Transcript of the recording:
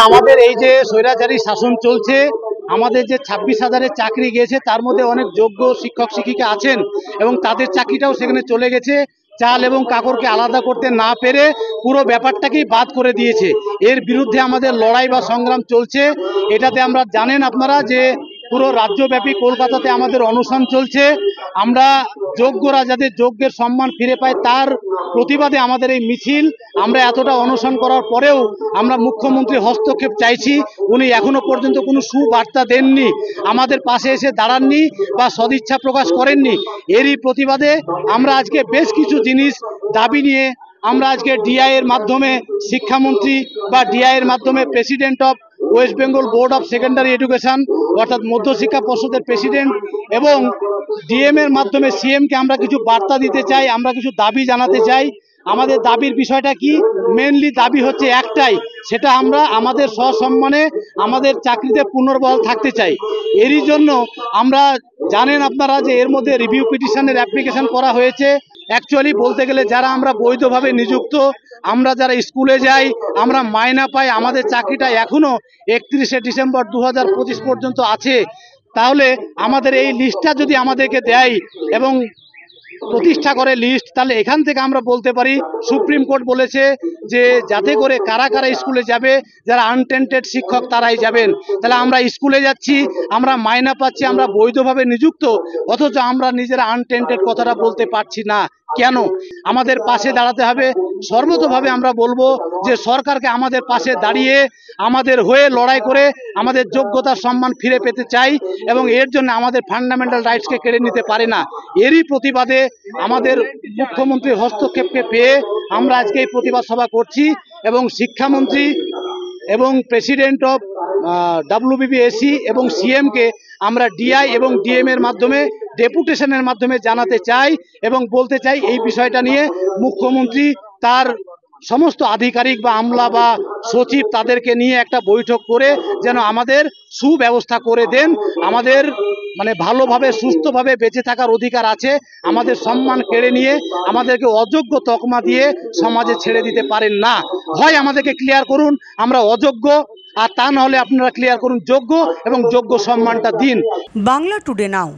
আমাদের এই যে স্বৈরাচারী শাসন চলছে, আমাদের যে 26,000-এর চাকরি গিয়েছে তার মধ্যে অনেক যোগ্য শিক্ষক শিক্ষিকা আছেন এবং তাদের চাকরিটাও সেখানে চলে গেছে। চাল এবং কাপড়কে আলাদা করতে না পেরে পুরো ব্যাপারটাকেই বাদ করে দিয়েছে। এর বিরুদ্ধে আমাদের লড়াই বা সংগ্রাম চলছে। এটাতে আমরা জানেন আপনারা যে পুরো রাজ্যব্যাপী কলকাতাতে আমাদের অনশন চলছে। আমরা যোগ্যরা যাতে যোগ্যের সম্মান ফিরে পায় তার প্রতিবাদে আমাদের এই মিছিল। আমরা এতটা অনশন করার পরেও আমরা মুখ্যমন্ত্রীর হস্তক্ষেপ চাইছি। উনি এখনো পর্যন্ত কোনো সুবার্তা দেননি, আমাদের পাশে এসে দাঁড়াননি বা সদিচ্ছা প্রকাশ করেননি। এরই প্রতিবাদে আমরা আজকে বেশ কিছু জিনিস দাবি নিয়ে আমরা আজকে ডিআই এর মাধ্যমে শিক্ষামন্ত্রী বা ডিআই এর মাধ্যমে president of West Bengal board of secondary education অর্থাৎ মধ্যশিক্ষা পর্ষদের প্রেসিডেন্ট এবং ডিএম এর মাধ্যমে সিএমকে আমরা কিছু বার্তা দিতে চাই, আমরা কিছু দাবি জানাতে চাই। আমাদের দাবির বিষয়টা কি? মেনলি দাবি হচ্ছে একটাই, সেটা আমরা আমাদের সসম্মানে আমাদের চাকরিতে পুনর্বহাল থাকতে চাই। এরই জন্য আমরা জানেন আপনারা যে এর মধ্যে রিভিউ পিটিশনের অ্যাপ্লিকেশন করা হয়েছে। অ্যাকচুয়ালি বলতে গেলে যারা আমরা বৈধভাবে নিযুক্ত, আমরা যারা স্কুলে যাই, আমরা মাইনা পাই, আমাদের চাকরিটা এখনো 31শে ডিসেম্বর 2025 পর্যন্ত আছে। তাহলে আমাদের এই লিস্টটা যদি আমাদেরকে দেয় এবং প্রতিষ্ঠা করে লিস্ট, তাহলে এখান থেকে আমরা বলতে পারি সুপ্রিম কোর্ট বলেছে যে যাতে করে কারা কারা স্কুলে যাবে, যারা আনটেন্টেড শিক্ষক তারাই যাবেন। তাহলে আমরা স্কুলে যাচ্ছি, আমরা মাইনা পাচ্ছি, আমরা বৈধভাবে নিযুক্ত, অথচ আমরা নিজেরা আনটেন্টেড কথাটা বলতে পারছি না কেন? আমাদের পাশে দাঁড়াতে হবে। সর্বতোভাবে আমরা বলবো যে সরকারকে আমাদের পাশে দাঁড়িয়ে আমাদের হয়ে লড়াই করে আমাদের যোগ্যতার সম্মান ফিরে পেতে চাই এবং এর জন্য আমাদের ফান্ডামেন্টাল রাইটসকে কেড়ে নিতে পারে না। এরই প্রতিবাদে আমাদের মুখ্যমন্ত্রীর হস্তক্ষেপকে পেয়ে আমরা আজকে এই প্রতিবাদ সভা করছি এবং শিক্ষামন্ত্রী এবং প্রেসিডেন্ট অফ WBBSE এবং সিএমকে আমরা ডিআই এবং ডিএম এর মাধ্যমে ডেপুটেশনের মাধ্যমে জানাতে চাই এবং বলতে চাই এই বিষয়টা নিয়ে মুখ্যমন্ত্রী তার সমস্ত আধিকারিক বা আমলা বা সচিব তাদেরকে নিয়ে একটা বৈঠক করে যেন আমাদের সুব্যবস্থা করে দেন। আমাদের ভালোভাবে সুস্থভাবে বেঁচে থাকার অধিকার আছে। আমাদের সম্মান কেড়ে নিয়ে আমাদেরকে অযোগ্য তকমা দিয়ে সমাজে ছেড়ে দিতে পারেন না। হয় আমাদেরকে ক্লিয়ার করুন আমরা অযোগ্য, আর তা না হলে আপনারা ক্লিয়ার করুন যোগ্য এবং যোগ্য সম্মানটা দিন। বাংলা টুডে নাও।